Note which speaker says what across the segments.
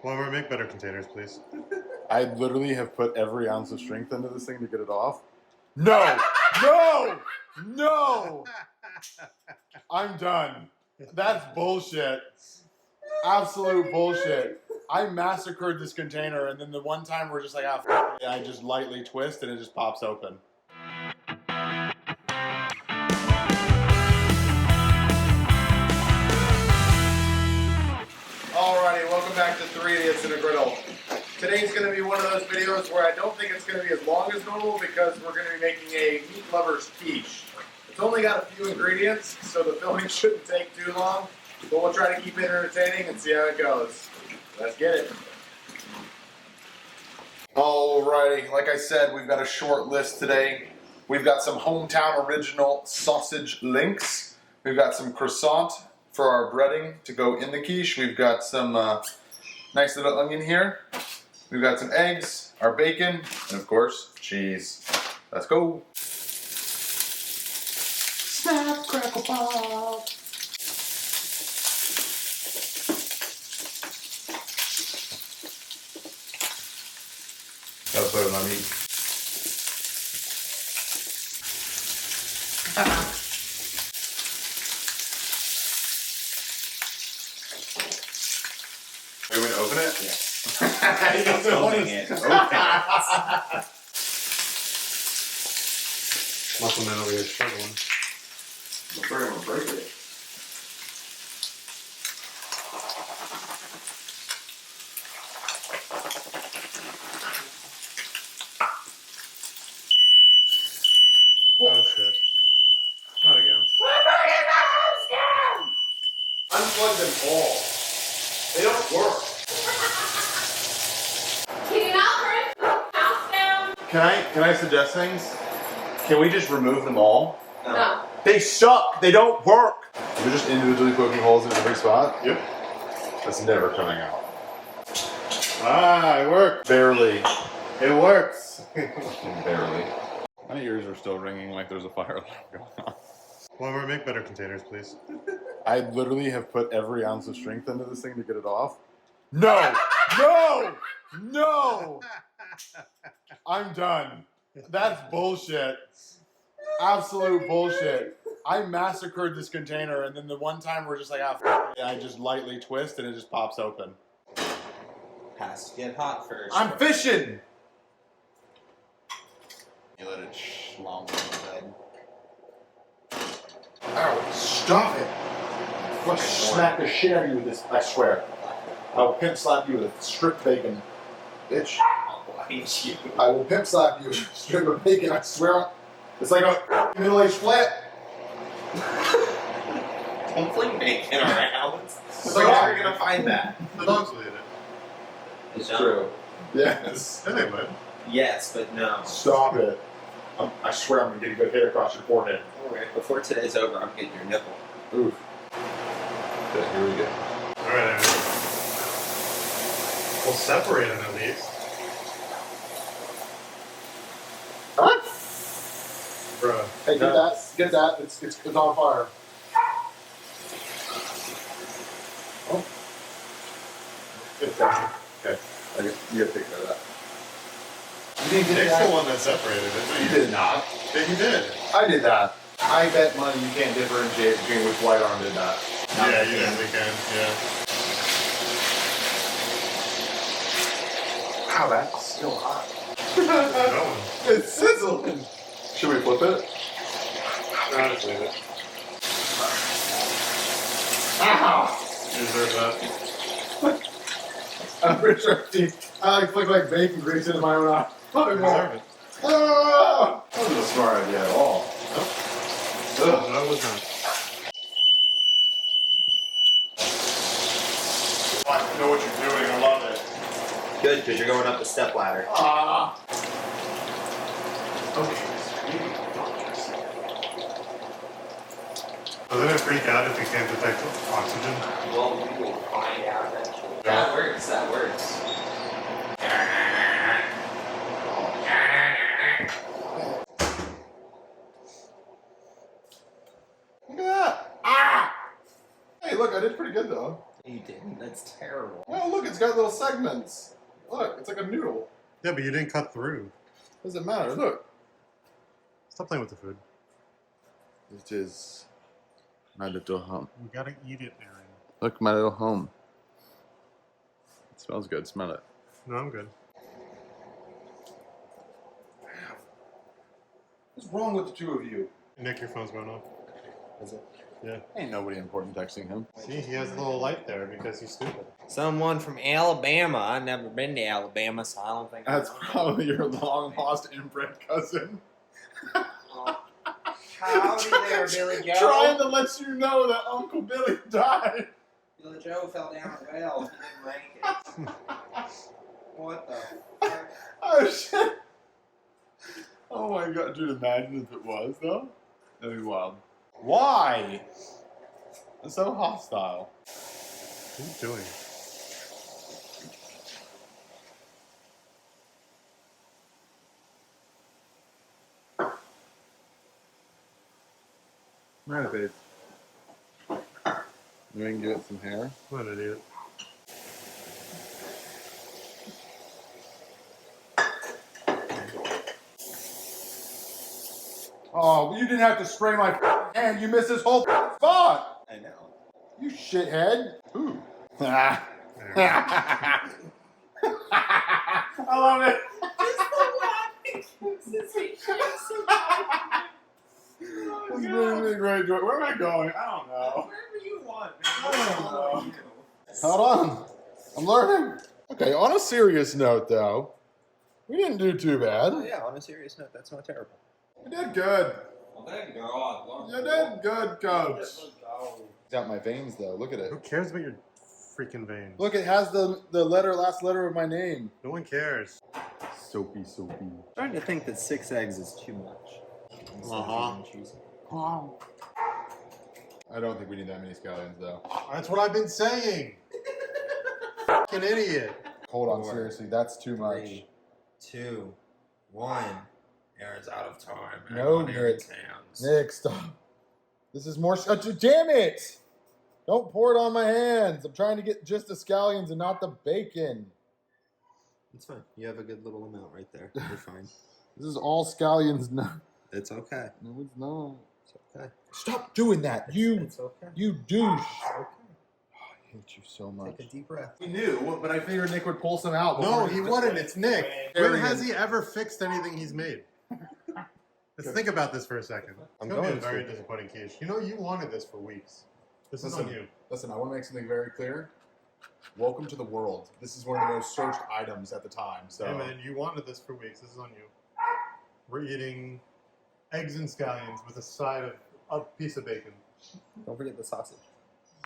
Speaker 1: Well, make better containers, please.
Speaker 2: I literally have put every ounce of strength into this thing to get it off. No! No! No! I'm done. That's bullshit. Absolute bullshit. I massacred this container, and then the one time we're just like, ah, f it, I just lightly twist and it just pops open. Alrighty, welcome back to 3 Idiots in a Griddle. Today's going to be one of those videos where I don't think it's going to be as long as normal because we're going to be making a meat lover's quiche. It's only got a few ingredients, so the filming shouldn't take too long, but we'll try to keep it entertaining and see how it goes. Let's get it. Alrighty, like I said, we've got a short list today. We've got some hometown original sausage links. We've got some croissant for our breading to go in the quiche. We've got some nice little onion here. We've got some eggs, our bacon, and of course, cheese. Let's go. Snap, crackle, pop. Gotta put it on meat. Are you going to open it?
Speaker 3: Yeah.
Speaker 2: He doesn't want
Speaker 3: Opening
Speaker 2: to
Speaker 3: it.
Speaker 2: open.
Speaker 1: Muscle man over here struggling.
Speaker 2: I'm afraid I'm going to break it.
Speaker 1: Oh shit. Not again.
Speaker 2: Unplug them all. They don't work.
Speaker 4: Can you not turn the house down?
Speaker 2: Can I suggest things? Can we just remove them all?
Speaker 4: No.
Speaker 2: They suck. They don't work. We're just individually poking holes in every spot.
Speaker 1: Yep.
Speaker 2: That's never coming out.
Speaker 1: Ah, it worked.
Speaker 2: Barely.
Speaker 1: It works.
Speaker 2: Barely. My ears are still ringing like there's a fire alarm going on.
Speaker 1: Well, make better containers, please.
Speaker 2: I literally have put every ounce of strength into this thing to get it off. No! No! No! I'm done. That's bullshit. Absolute bullshit. I massacred this container, and then the one time we're just like, ah, f it, I just lightly twist and it just pops open.
Speaker 3: Has to get hot first.
Speaker 2: I'm fishing!
Speaker 3: You let it schlong in the bed.
Speaker 2: Ow, stop it! I'm gonna smack the shit out of you with this, I swear. I'll pimp slap you with a strip bacon, bitch.
Speaker 3: I'll hate you.
Speaker 2: I will pimp slap you with a strip of bacon, I swear. It's like a middle-aged flat.
Speaker 3: Don't fling bacon around.
Speaker 2: It's
Speaker 3: We're
Speaker 2: like
Speaker 3: never gonna find that.
Speaker 1: The dogs will eat it.
Speaker 2: It's true. Yes.
Speaker 1: Yeah, they would.
Speaker 3: Yes, but no.
Speaker 2: Stop it. I swear I'm gonna get a good hit across your forehead.
Speaker 3: Alright, before today's over, I'm getting your nipple.
Speaker 2: Oof. Okay, here we go.
Speaker 1: Alright, we'll separate them at least.
Speaker 2: Huh?
Speaker 1: Bruh.
Speaker 2: Hey, get that. Get that. It's on fire. Oh. Get that. Okay. You gotta take care of that. You didn't get
Speaker 1: Nick's
Speaker 2: that?
Speaker 1: the one that separated it.
Speaker 2: You did not.
Speaker 1: Yeah, he did.
Speaker 2: I did that. I bet money you can't differentiate between which white arm did that.
Speaker 1: Yeah, you definitely can. Yeah.
Speaker 2: Wow, that's still hot.
Speaker 1: No one.
Speaker 2: It's sizzling. Should we flip it?
Speaker 1: No, just leave it.
Speaker 2: Ow!
Speaker 1: You deserve that.
Speaker 2: I'm pretty sure I flick like bacon grease into my own eye.
Speaker 1: You deserve it.
Speaker 2: Ah! That wasn't a smart idea at all.
Speaker 1: No, that was not.
Speaker 2: I know what you're doing. I love it.
Speaker 3: Good, because you're going up the step ladder.
Speaker 2: Ah! Okay.
Speaker 1: Doesn't it freak out if you can't detect oxygen?
Speaker 3: Well, we will find out eventually. That works, that works.
Speaker 2: Look at that! Ah! Hey, look, I did pretty good though.
Speaker 3: You didn't? That's terrible.
Speaker 2: Well, look, it's got little segments. Look, it's like a noodle.
Speaker 1: Yeah, but you didn't cut through.
Speaker 2: Doesn't matter. Look.
Speaker 1: Stop playing with the food.
Speaker 2: It is my little home.
Speaker 1: You gotta eat it, Aaron.
Speaker 2: Look, my little home. It smells good. Smell it.
Speaker 1: No, I'm good.
Speaker 2: What's wrong with the two of you?
Speaker 1: Nick, your phone's going off.
Speaker 2: Is it?
Speaker 1: Yeah.
Speaker 2: Ain't nobody important texting him.
Speaker 1: See, he has a little light there because he's stupid.
Speaker 3: Someone from Alabama. I've never been to Alabama, so I don't think
Speaker 2: That's
Speaker 3: I know.
Speaker 2: probably your long lost inbred cousin.
Speaker 3: Howdy there, Billy Joe.
Speaker 2: Trying to let you know that Uncle Billy died.
Speaker 3: Billy Joe fell down a well. He didn't make it. What the fuck?
Speaker 2: Oh shit. Oh my god, dude, imagine if it was though. That'd be wild. Why? It's so hostile.
Speaker 1: What are you doing?
Speaker 2: Right, babe. You can give it some hair.
Speaker 1: What an idiot.
Speaker 2: Oh, you didn't have to spray my hand. You missed this whole spot.
Speaker 3: I know.
Speaker 2: You shithead. Ooh.
Speaker 1: There we go.
Speaker 2: I love it. This is really great joy. Where am I going? I don't know.
Speaker 3: Wherever you want,
Speaker 2: I don't know. Hold on. I'm learning. Okay, on a serious note, though, we didn't do too bad.
Speaker 3: Oh, yeah, on a serious note, that's not terrible.
Speaker 2: You did good.
Speaker 3: Well, thank God.
Speaker 2: You did good, coach. It's out my veins, though. Look at it.
Speaker 1: Who cares about your freaking veins?
Speaker 2: Look, it has the last letter of my name.
Speaker 1: No one cares.
Speaker 2: Soapy, soapy.
Speaker 3: I'm starting to think that 6 eggs is too much.
Speaker 2: I don't think we need that many scallions, though.
Speaker 1: That's what I've been saying. Fucking idiot.
Speaker 2: Hold on,
Speaker 3: 4,
Speaker 2: seriously, that's too much.
Speaker 3: 3, 2, 1. Aaron's out of time.
Speaker 2: No,
Speaker 3: On Aaron's hands.
Speaker 2: Nick, stop. This is more. Damn it! Don't pour it on my hands. I'm trying to get just the scallions and not the bacon.
Speaker 3: It's fine. You have a good little amount right there. You're fine.
Speaker 2: This is all scallions. No,
Speaker 3: It's okay.
Speaker 2: it's not.
Speaker 3: It's okay.
Speaker 2: Stop doing that.
Speaker 3: It's okay.
Speaker 2: You douche.
Speaker 3: It's okay.
Speaker 2: I hate you so much.
Speaker 3: Take a deep breath.
Speaker 2: We knew, but I figured Nick would pull some out.
Speaker 1: No,
Speaker 2: before
Speaker 1: he wouldn't. It's Nick.
Speaker 2: Very
Speaker 1: When has
Speaker 2: good.
Speaker 1: he ever fixed anything he's made? Let's think about this for a second.
Speaker 2: I'm
Speaker 1: It's gonna be
Speaker 2: going
Speaker 1: a very
Speaker 2: to.
Speaker 1: disappointing quiche. You know, you wanted this for weeks. This is
Speaker 2: Listen.
Speaker 1: on you.
Speaker 2: Listen, I want to make something very clear. Welcome to the world. This is one of the most searched items at the time. So,
Speaker 1: Hey man, you wanted this for weeks. This is on you. We're eating eggs and scallions with a side of a piece of bacon.
Speaker 3: Don't forget the sausage.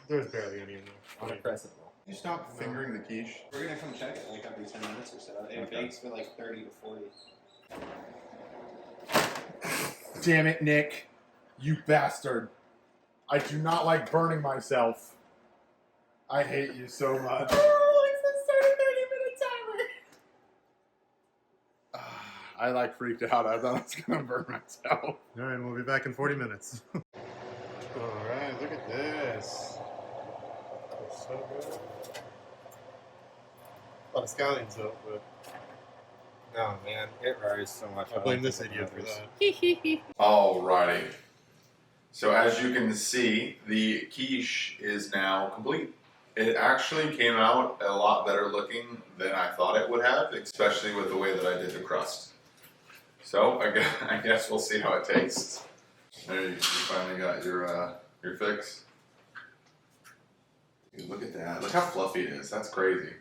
Speaker 1: There's barely any in there.
Speaker 3: On a crescent roll.
Speaker 2: you stop fingering the quiche.
Speaker 3: We're gonna come check it like every 10 minutes or so. It
Speaker 2: Okay.
Speaker 3: bakes for like 30 to 40.
Speaker 2: Damn it, Nick. You bastard. I do not like burning myself. I hate you so much. I like freaked out. I thought I was gonna burn myself.
Speaker 1: Alright, we'll be back in 40 minutes. Alright, look at this. It's so good. A lot of scallions though, but
Speaker 3: Oh man, it varies so much.
Speaker 1: I blame this idiot for that.
Speaker 5: Alrighty. So as you can see, the quiche is now complete. It actually came out a lot better looking than I thought it would have, especially with the way that I did the crust. So I guess we'll see how it tastes. There you finally got your fix. Dude, look at that. Look how fluffy it is. That's crazy.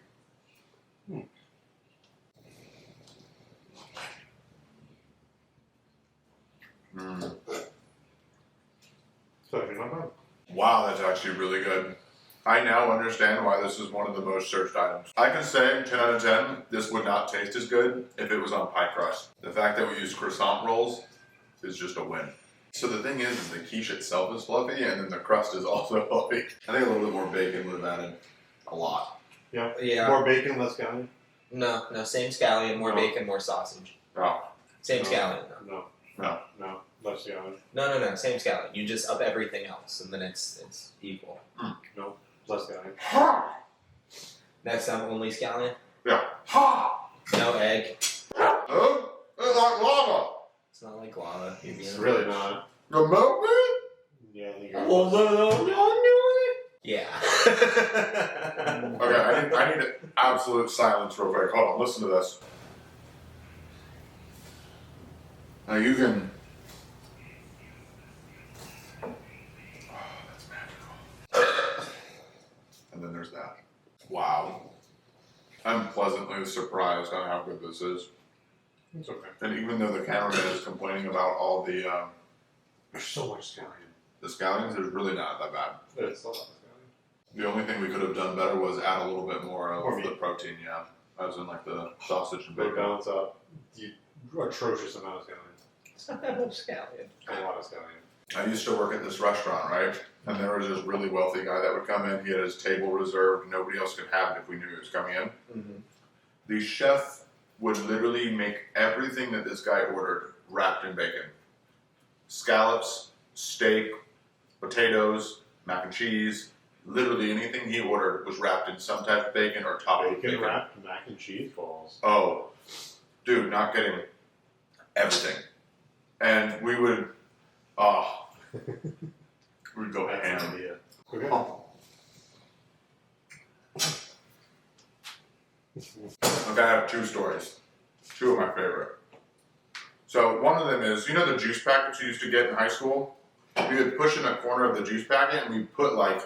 Speaker 5: Mm.
Speaker 1: So, you're not bad.
Speaker 5: Wow, that's actually really good. I now understand why this is one of the most searched items. I can say 10 out of 10, this would not taste as good if it was on pie crust. The fact that we use croissant rolls is just a win. So the thing is the quiche itself is fluffy, and then the crust is also fluffy. I think a little bit more bacon would have added a lot.
Speaker 1: Yeah.
Speaker 3: Yeah.
Speaker 1: More bacon, less scallion?
Speaker 3: No, same scallion, more
Speaker 1: No.
Speaker 3: bacon, more sausage.
Speaker 5: Oh,
Speaker 3: Same
Speaker 1: No.
Speaker 3: scallion.
Speaker 1: No.
Speaker 5: no.
Speaker 1: No. Less scallion.
Speaker 3: No, same scallion. You just up everything else, and then it's equal.
Speaker 1: No. Less scallion.
Speaker 3: Next time, only scallion.
Speaker 5: Yeah. Ha!
Speaker 3: No egg.
Speaker 5: Oh, it's like lava.
Speaker 3: It's not like lava. You're
Speaker 1: It's
Speaker 3: being
Speaker 1: really not.
Speaker 5: The milk
Speaker 1: Yeah, I think you're
Speaker 3: Oh, no. Yeah.
Speaker 5: Okay, I need absolute silence real quick. Hold on, listen to this. Now you can. Oh, that's magical. And then there's that. Wow. I'm pleasantly surprised on how good this is.
Speaker 1: It's okay.
Speaker 5: And even though the cameraman is complaining about all the
Speaker 1: There's so much scallion.
Speaker 5: scallions, it's really not that bad.
Speaker 1: It's a lot of scallion.
Speaker 5: The only thing we could have done better was add a little bit more of
Speaker 1: More
Speaker 5: the
Speaker 1: meat.
Speaker 5: protein, yeah. As in like the sausage and
Speaker 1: But
Speaker 5: bacon.
Speaker 1: balance out the atrocious amount of scallion.
Speaker 3: It's not that much scallion.
Speaker 1: A lot of scallion.
Speaker 5: I used to work at this restaurant, right? And there was this really wealthy guy that would come in. He had his table reserved. Nobody else could have it if we knew he was coming in.
Speaker 3: Mm-hmm.
Speaker 5: The chef would literally make everything that this guy ordered wrapped in bacon. Scallops, steak, potatoes, mac and cheese. Literally anything he ordered was wrapped in some type of bacon or topped with
Speaker 1: Bacon wrapped mac and cheese balls.
Speaker 5: Oh, dude, not kidding. Everything. And we would, we'd go
Speaker 1: That's an
Speaker 5: ham.
Speaker 1: idea. Okay.
Speaker 5: Oh. Okay, I have two stories. Two of my favorite. So one of them is, you know the juice packets you used to get in high school? We would push in a corner of the juice packet and we'd put like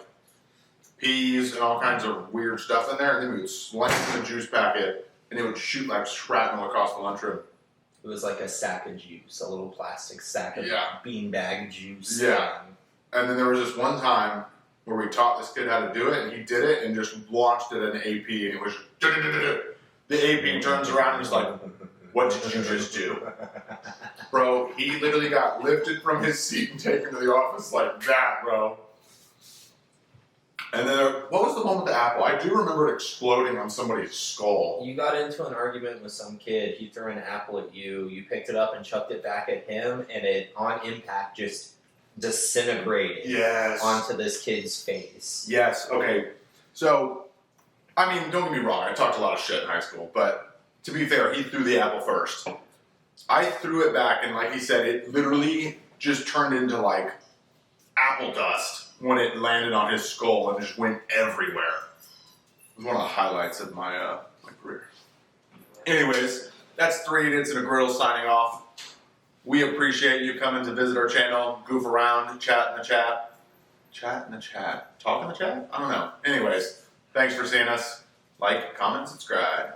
Speaker 5: peas and all kinds of weird stuff in there, and then we would slam the juice packet and it would shoot like shrapnel across the lunchroom.
Speaker 3: It was like a sack of juice, a little plastic sack of
Speaker 5: Yeah.
Speaker 3: beanbag juice.
Speaker 5: Yeah. And then there was this one time where we taught this kid how to do it, and he did it and just launched it in AP, and it was the AP turns around and he's like, "What did you just do?" Bro, he literally got lifted from his seat and taken to the office like that, bro. And then, what was the one with the apple? I do remember it exploding on somebody's skull.
Speaker 3: You got into an argument with some kid. He threw an apple at you. You picked it up and chucked it back at him, and it, on impact, just disintegrated
Speaker 5: Yes.
Speaker 3: onto this kid's face.
Speaker 5: Yes, okay. So, I mean, don't get me wrong, I talked a lot of shit in high school, but to be fair, he threw the apple first. I threw it back, and like he said, it literally just turned into like apple dust when it landed on his skull and just went everywhere. It was one of the highlights of my my career. Anyways, that's 3 Idiots and a Griddle signing off. We appreciate you coming to visit our channel, goof around, chat in the chat. Chat in the chat. Talk in the chat? I don't know. Anyways, thanks for seeing us. Like, comment, subscribe.